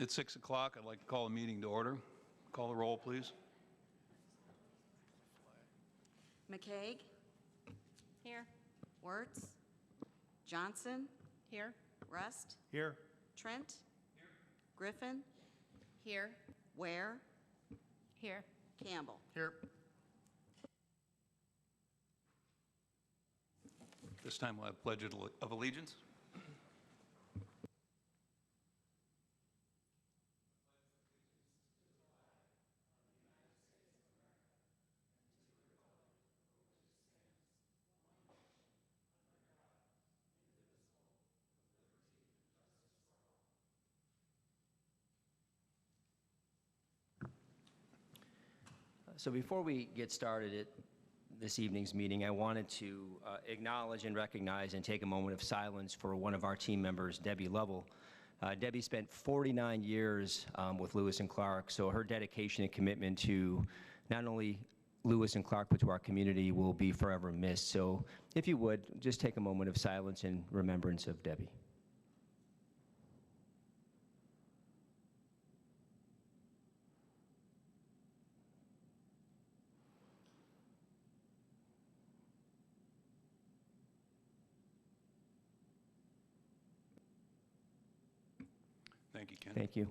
It's 6 o'clock. I'd like to call the meeting to order. Call the roll, please. McCaig? Here. Wertz? Johnson? Here. Rust? Here. Trent? Here. Griffin? Here. Ware? Here. Campbell? Here. This time we'll have Pledge of Allegiance. So before we get started at this evening's meeting, I wanted to acknowledge and recognize and take a moment of silence for one of our team members, Debbie Lovell. Debbie spent 49 years with Lewis and Clark, so her dedication and commitment to not only Lewis and Clark, but to our community will be forever missed. So if you would, just take a moment of silence in remembrance of Debbie. Thank you, Ken. Thank you.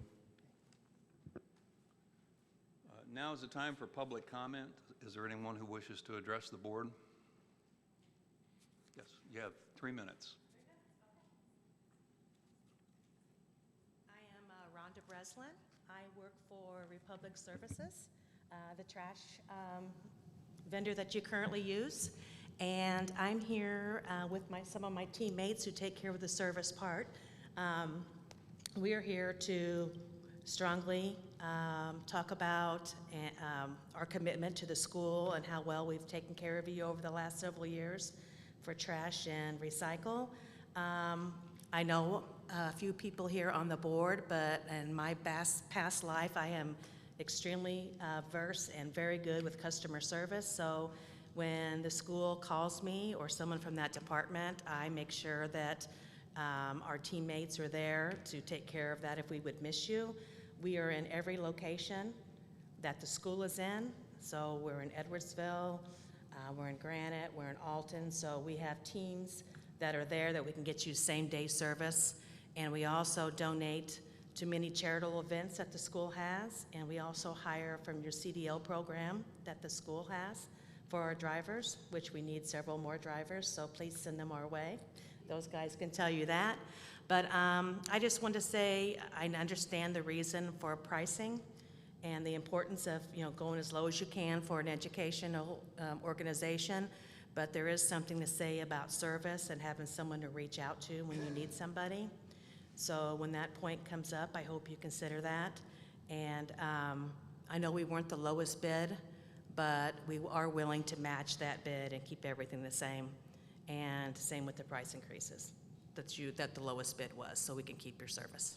Now is the time for public comment. Is there anyone who wishes to address the board? Yes, you have 3 minutes. I am Rhonda Breslin. I work for Republic Services, the trash vendor that you currently use. And I'm here with some of my teammates who take care of the service part. We are here to strongly talk about our commitment to the school and how well we've taken care of you over the last several years for trash and recycle. I know a few people here on the board, but in my past life, I am extremely versed and very good with customer service. So when the school calls me or someone from that department, I make sure that our teammates are there to take care of that if we would miss you. We are in every location that the school is in. So we're in Edwardsville, we're in Granite, we're in Alton. So we have teams that are there that we can get you same day service. And we also donate to many charitable events that the school has. And we also hire from your CDL program that the school has for our drivers, which we need several more drivers. So please send them our way. Those guys can tell you that. But I just want to say I understand the reason for pricing and the importance of going as low as you can for an educational organization. But there is something to say about service and having someone to reach out to when you need somebody. So when that point comes up, I hope you consider that. And I know we weren't the lowest bid, but we are willing to match that bid and keep everything the same. And same with the price increases that the lowest bid was, so we can keep your service.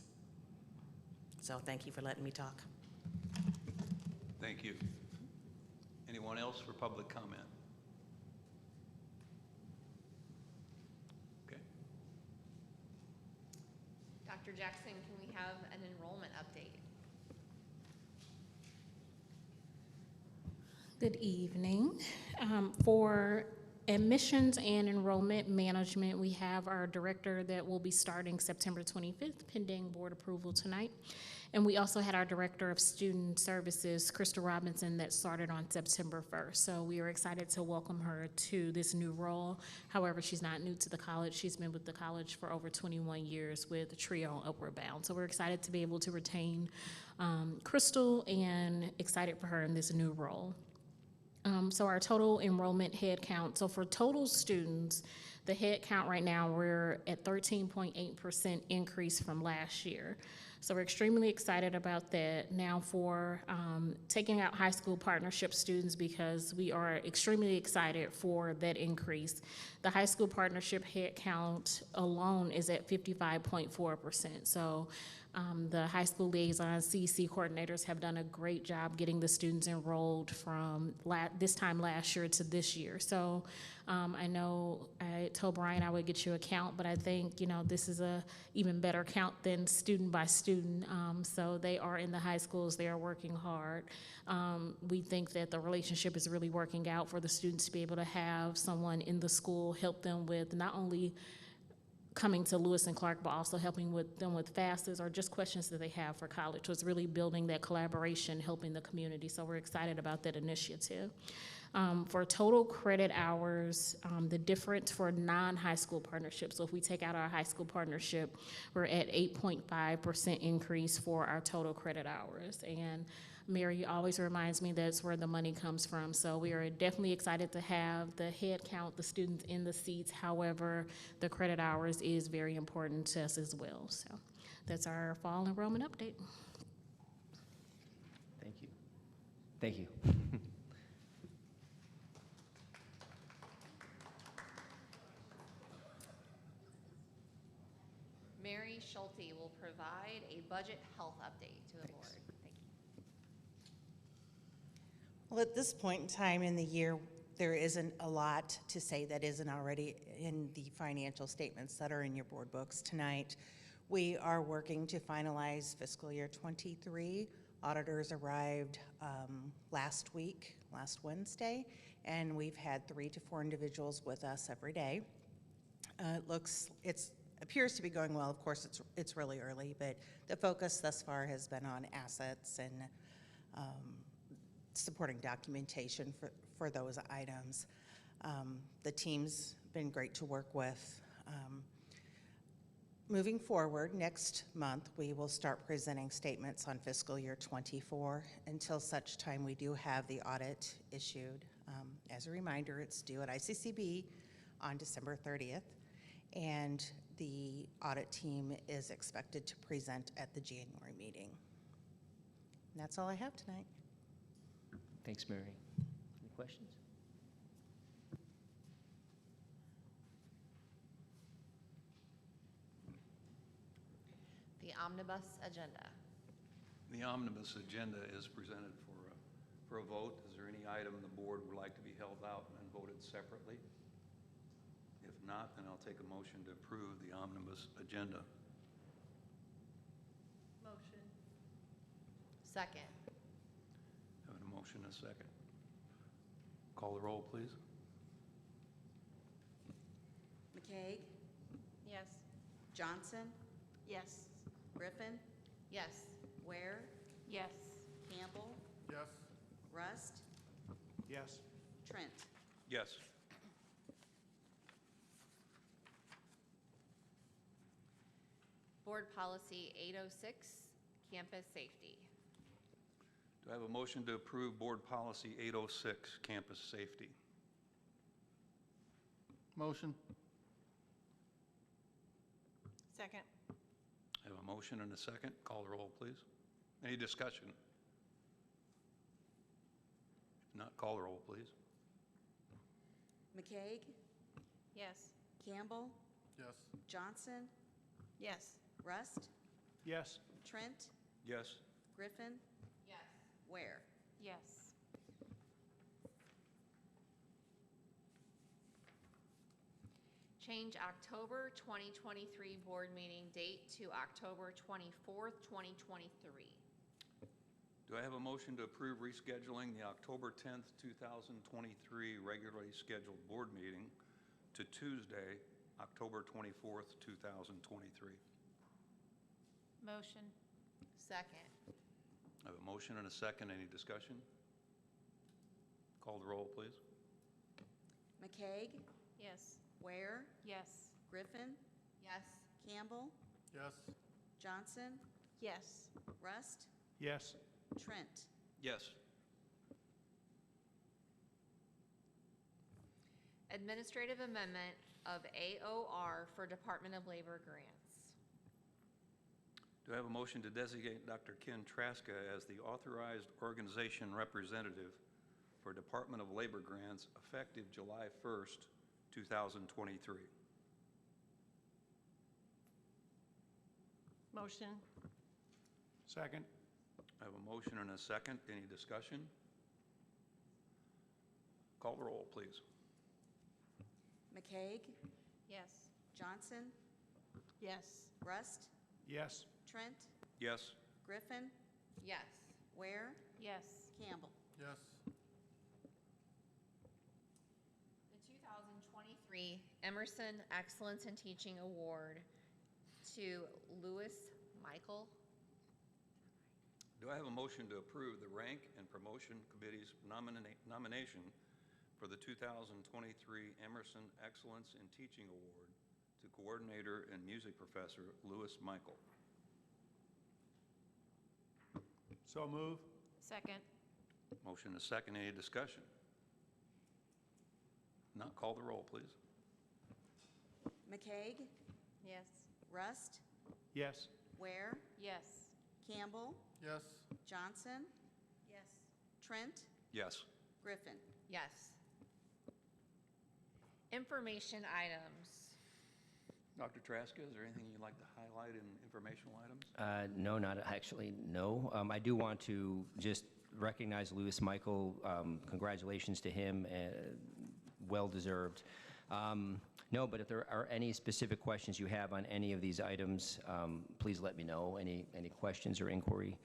So thank you for letting me talk. Thank you. Anyone else for public comment? Okay. Dr. Jackson, can we have an enrollment update? Good evening. For admissions and enrollment management, we have our director that will be starting September 25th, pending board approval tonight. And we also had our director of student services, Crystal Robinson, that started on September 1st. So we are excited to welcome her to this new role. However, she's not new to the college. She's been with the college for over 21 years with Trio and Upward Bound. So we're excited to be able to retain Crystal and excited for her in this new role. So our total enrollment head count, so for total students, the head count right now, we're at 13.8% increase from last year. So we're extremely excited about that. Now for taking out high school partnership students, because we are extremely excited for that increase. The high school partnership head count alone is at 55.4%. So the high school liaisons, CEC coordinators have done a great job getting the students enrolled from this time last year to this year. So I know I told Brian I would get you a count, but I think, this is a even better count than student by student. So they are in the high schools, they are working hard. We think that the relationship is really working out for the students to be able to have someone in the school help them with not only coming to Lewis and Clark, but also helping them with FAFSAs or just questions that they have for college. So it's really building that collaboration, helping the community. So we're excited about that initiative. For total credit hours, the difference for non-high school partnerships, so if we take out our high school partnership, we're at 8.5% increase for our total credit hours. And Mary always reminds me that's where the money comes from. So we are definitely excited to have the head count, the students in the seats. However, the credit hours is very important to us as well. So that's our fall enrollment update. Thank you. Thank you. Mary Schulte will provide a budget health update to the board. Thank you. Well, at this point in time in the year, there isn't a lot to say that isn't already in the financial statements that are in your board books tonight. We are working to finalize fiscal year '23. Auditors arrived last Wednesday, and we've had 3 to 4 individuals with us every day. It appears to be going well. Of course, it's really early, but the focus thus far has been on assets and supporting documentation for those items. The team's been great to work with. Moving forward, next month, we will start presenting statements on fiscal year '24 until such time we do have the audit issued. As a reminder, it's due at ICCB on December 30th, and the audit team is expected to present at the January meeting. And that's all I have tonight. Thanks, Mary. Any questions? The omnibus agenda. The omnibus agenda is presented for a vote. Is there any item the board would like to be held out and voted separately? If not, then I'll take a motion to approve the omnibus agenda. Motion. Second. Having a motion and a second. Call the roll, please. McCaig, Yes. Johnson, Yes. Griffin, Yes. Ware, Yes. Campbell, Yes. Rust, Yes. Trent. Yes. Board Policy 806, Campus Safety. Do I have a motion to approve Board Policy 806, Campus Safety? Motion. Second. I have a motion and a second. Call the roll, please. Any discussion? If not, call the roll, please. McCaig, Yes. Campbell, Yes. Johnson, Yes. Rust, Yes. Trent, Yes. Griffin, Yes. Ware. Yes. Change October 2023 board meeting date to October 24th, 2023. Do I have a motion to approve rescheduling the October 10th, 2023 regularly scheduled board meeting to Tuesday, October 24th, 2023? Motion. Second. I have a motion and a second. Any discussion? Call the roll, please. McCaig, Yes. Ware, Yes. Griffin, Yes. Campbell, Yes. Johnson, Yes. Rust, Yes. Trent. Yes. Administrative amendment of AOR for Department of Labor grants. Do I have a motion to designate Dr. Ken Traska as the authorized organization representative for Department of Labor grants effective July 1st, 2023? Motion. Second. I have a motion and a second. Any discussion? Call the roll, please. McCaig, Yes. Johnson, Yes. Rust, Yes. Trent, Yes. Griffin, Yes. Ware, Yes. Campbell. Yes. The 2023 Emerson Excellence in Teaching Award to Lewis Michael. Do I have a motion to approve the Rank and Promotion Committee's nomination for the 2023 Emerson Excellence in Teaching Award to Coordinator and Music Professor Lewis Michael? So move. Second. Motion is second. Any discussion? Not call the roll, please. McCaig, Yes. Rust, Yes. Ware, Yes. Campbell, Yes. Johnson, Yes. Trent, Yes. Griffin. Yes. Information items. Dr. Traska, is there anything you'd like to highlight in informational items? No, not actually, no. I do want to just recognize Lewis Michael. Congratulations to him, well-deserved. No, but if there are any specific questions you have on any of these items, please let me know, any questions or inquiry.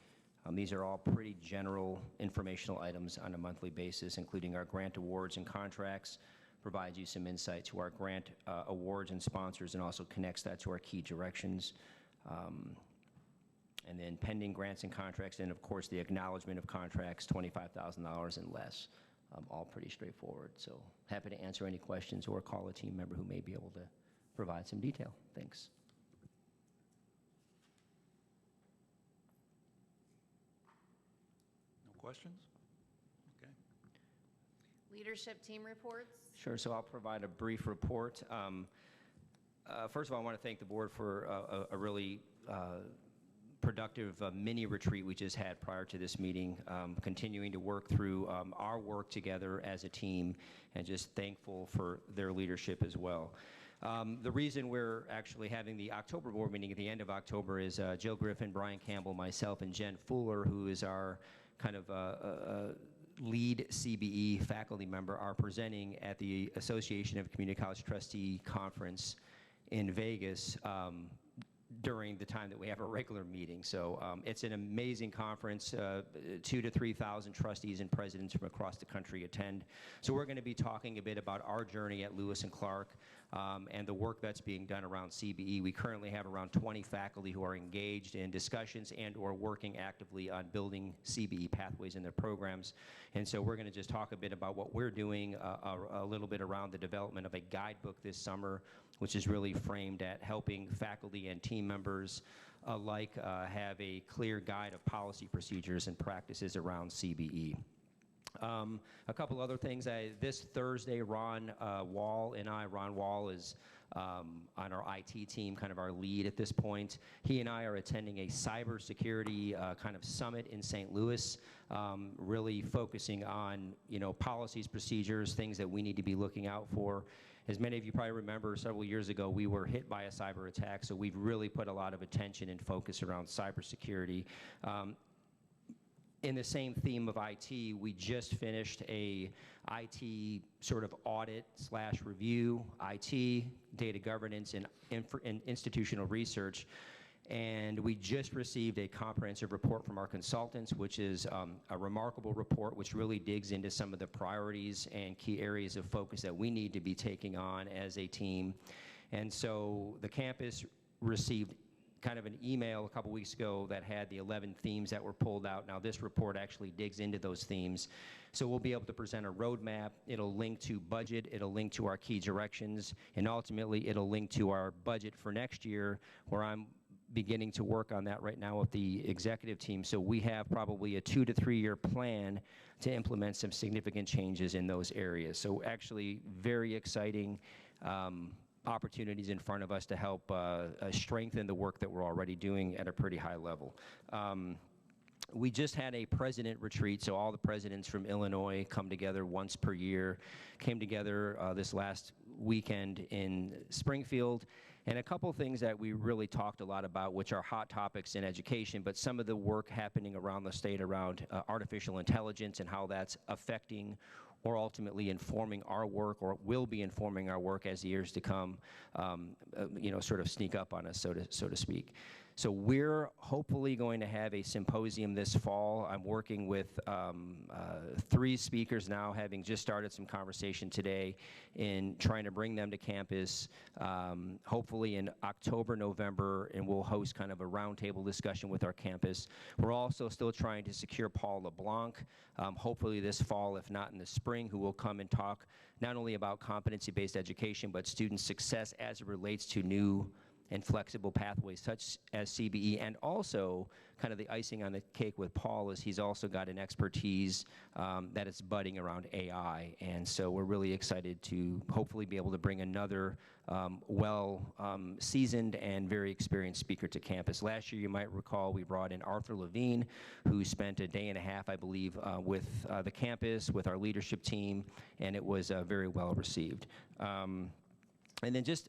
These are all pretty general informational items on a monthly basis, including our grant awards and contracts, provides you some insight to our grant awards and sponsors, and also connects that to our key directions. And then pending grants and contracts, and of course the acknowledgement of contracts, $25,000 and less, all pretty straightforward. So happy to answer any questions or call a team member who may be able to provide some detail. Thanks. No questions? Okay. Leadership team reports. Sure, so I'll provide a brief report. First of all, I want to thank the board for a really productive mini retreat we just had prior to this meeting, continuing to work through our work together as a team, and just thankful for their leadership as well. The reason we're actually having the October board meeting at the end of October is Jill Griffin, Brian Campbell, myself, and Jen Fuller, who is our kind of lead CBE faculty member, are presenting at the Association of Community College Trustee Conference in Vegas during the time that we have a regular meeting. So it's an amazing conference. 2,000 to 3,000 trustees and presidents from across the country attend. So we're going to be talking a bit about our journey at Lewis and Clark and the work that's being done around CBE. We currently have around 20 faculty who are engaged in discussions and or working actively on building CBE pathways in their programs. And so we're going to just talk a bit about what we're doing, a little bit around the development of a guidebook this summer, which is really framed at helping faculty and team members alike have a clear guide of policy procedures and practices around CBE. A couple other things. This Thursday, Ron Wall and I, Ron Wall is on our IT team, kind of our lead at this point. He and I are attending a cybersecurity kind of summit in St. Louis, really focusing on, policies, procedures, things that we need to be looking out for. As many of you probably remember, several years ago, we were hit by a cyber attack, so we've really put a lot of attention and focus around cybersecurity. In the same theme of IT, we just finished a IT sort of audit / review, IT, data governance, and institutional research. And we just received a comprehensive report from our consultants, which is a remarkable report, which really digs into some of the priorities and key areas of focus that we need to be taking on as a team. And so the campus received kind of an email a couple weeks ago that had the 11 themes that were pulled out. Now this report actually digs into those themes. So we'll be able to present a roadmap. It'll link to budget, it'll link to our key directions, and ultimately it'll link to our budget for next year, where I'm beginning to work on that right now with the executive team. So we have probably a 2 to 3 year plan to implement some significant changes in those areas. So actually very exciting opportunities in front of us to help strengthen the work that we're already doing at a pretty high level. We just had a president retreat, so all the presidents from Illinois come together once per year, came together this last weekend in Springfield. And a couple things that we really talked a lot about, which are hot topics in education, but some of the work happening around the state around artificial intelligence and how that's affecting or ultimately informing our work, or will be informing our work as the years to come, sort of sneak up on us, so to speak. So we're hopefully going to have a symposium this fall. I'm working with 3 speakers now, having just started some conversation today in trying to bring them to campus, hopefully in October, November, and we'll host kind of a roundtable discussion with our campus. We're also still trying to secure Paul LeBlanc, hopefully this fall, if not in the spring, who will come and talk not only about competency-based education, but student success as it relates to new and flexible pathways such as CBE, and also kind of the icing on the cake with Paul is he's also got an expertise that is budding around AI, and so we're really excited to hopefully be able to bring another seasoned and very experienced speaker to campus. Last year, you might recall, we brought in Arthur Levine, who spent a day and a half, I believe, with the campus, with our leadership team, and it was very well received. And then just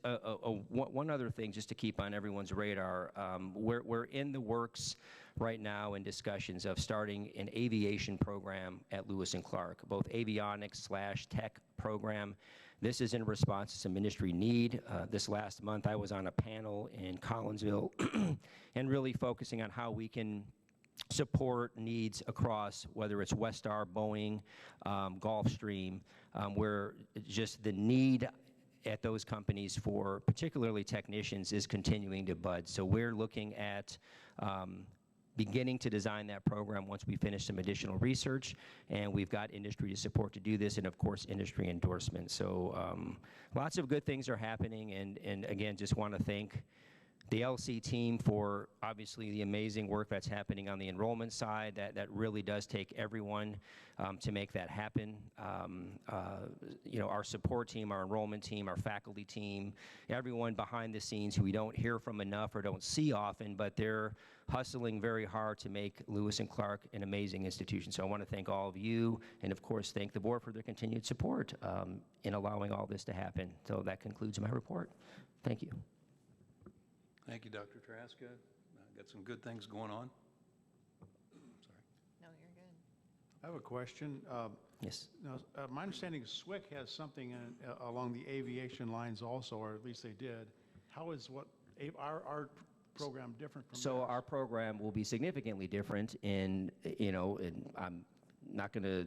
one other thing, just to keep on everyone's radar, we're in the works right now in discussions of starting an aviation program at Lewis and Clark, both avionics/tech program. This is in response to some industry need. This last month, I was on a panel in Collinsville and really focusing on how we can support needs across, whether it's Westar, Boeing, Gulfstream, where just the need at those companies for particularly technicians is continuing to bud. So we're looking at beginning to design that program once we finish some additional research, and we've got industry support to do this, and of course industry endorsement. So lots of good things are happening, and again, just want to thank the LC team for obviously the amazing work that's happening on the enrollment side. That really does take everyone to make that happen. Our support team, our enrollment team, our faculty team, everyone behind the scenes who we don't hear from enough or don't see often, but they're hustling very hard to make Lewis and Clark an amazing institution. So I want to thank all of you, and of course thank the board for their continued support in allowing all this to happen. So that concludes my report. Thank you. Thank you, Dr. Traska. Got some good things going on. Sorry. No, you're good. I have a question. Yes. Now, my understanding is SWIC has something along the aviation lines also, or at least they did. How is our program different from So theirs? our program will be significantly different in I'm not going to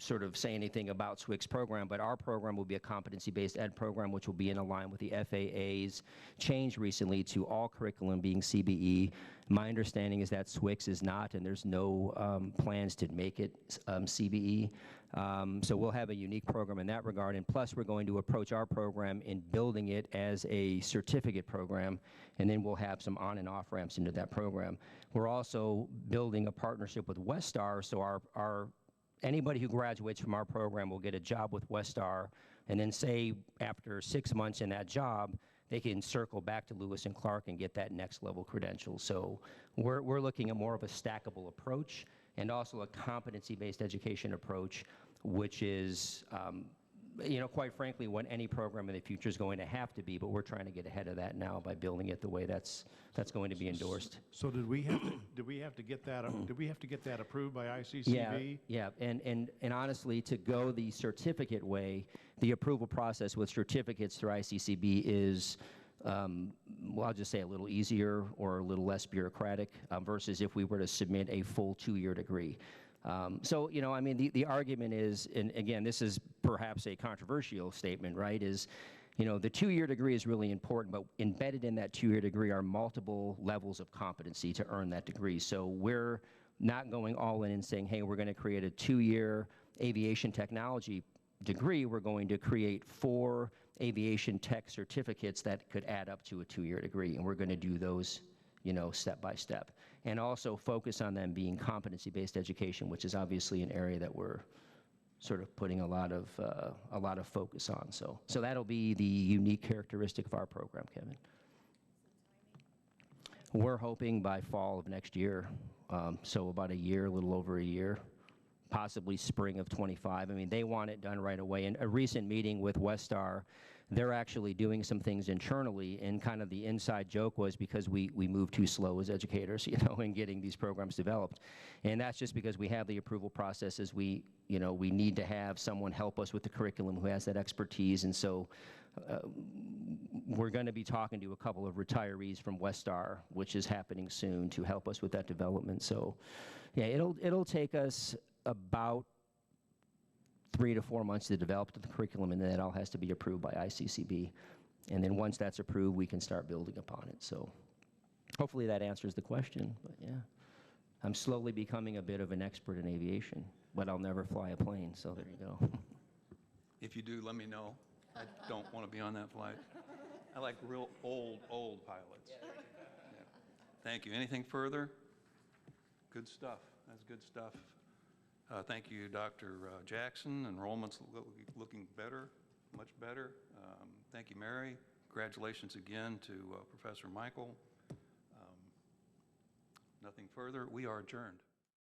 sort of say anything about SWIC's program, but our program will be a competency-based ed program, which will be in line with the FAA's change recently to all curriculum being CBE. My understanding is that SWIC's is not, and there's no plans to make it CBE. So we'll have a unique program in that regard, and plus we're going to approach our program in building it as a certificate program, and then we'll have some on and off ramps into that program. We're also building a partnership with Westar, so anybody who graduates from our program will get a job with Westar, and then say after 6 months in that job, they can circle back to Lewis and Clark and get that next level credential. So we're looking at more of a stackable approach and also a competency-based education approach, which is, quite frankly, what any program in the future is going to have to be, but we're trying to get ahead of that now by building it the way that's going to be endorsed. So did we have to get that approved by ICCB? Yeah, and honestly, to go the certificate way, the approval process with certificates through ICCB is, I'll just say a little easier or a little less bureaucratic versus if we were to submit a full 2-year degree. So, the argument is, and again, this is perhaps a controversial statement, right, is, the 2-year degree is really important, but embedded in that 2-year degree are multiple levels of competency to earn that degree. So we're not going all in and saying, hey, we're going to create a 2-year aviation technology degree. We're going to create 4 aviation tech certificates that could add up to a 2-year degree, and we're going to do those, step by step, and also focus on them being competency-based education, which is obviously an area that we're sort of putting a lot of focus on. So that'll be the unique characteristic of our program, Kevin. We're hoping by fall of next year, so about a year, a little over a year, possibly spring of '25. They want it done right away. In a recent meeting with Westar, they're actually doing some things internally, and kind of the inside joke was because we move too slow as educators, you know, in getting these programs developed. And that's just because we have the approval processes. We need to have someone help us with the curriculum who has that expertise, and so we're going to be talking to a couple of retirees from Westar, which is happening soon, to help us with that development. So, yeah, it'll take us about 3 to 4 months to develop the curriculum, and then it all has to be approved by ICCB. And then once that's approved, we can start building upon it. So hopefully that answers the question, but yeah. I'm slowly becoming a bit of an expert in aviation, but I'll never fly a plane, so there you go. If you do, let me know. I don't want to be on that flight. I like real old pilots. Yeah. Thank you. Anything further? Good stuff. That's good stuff. Thank you, Dr. Jackson. Enrollment's looking better, much better. Thank you, Mary. Congratulations again to Professor Michael. Nothing further. We are adjourned.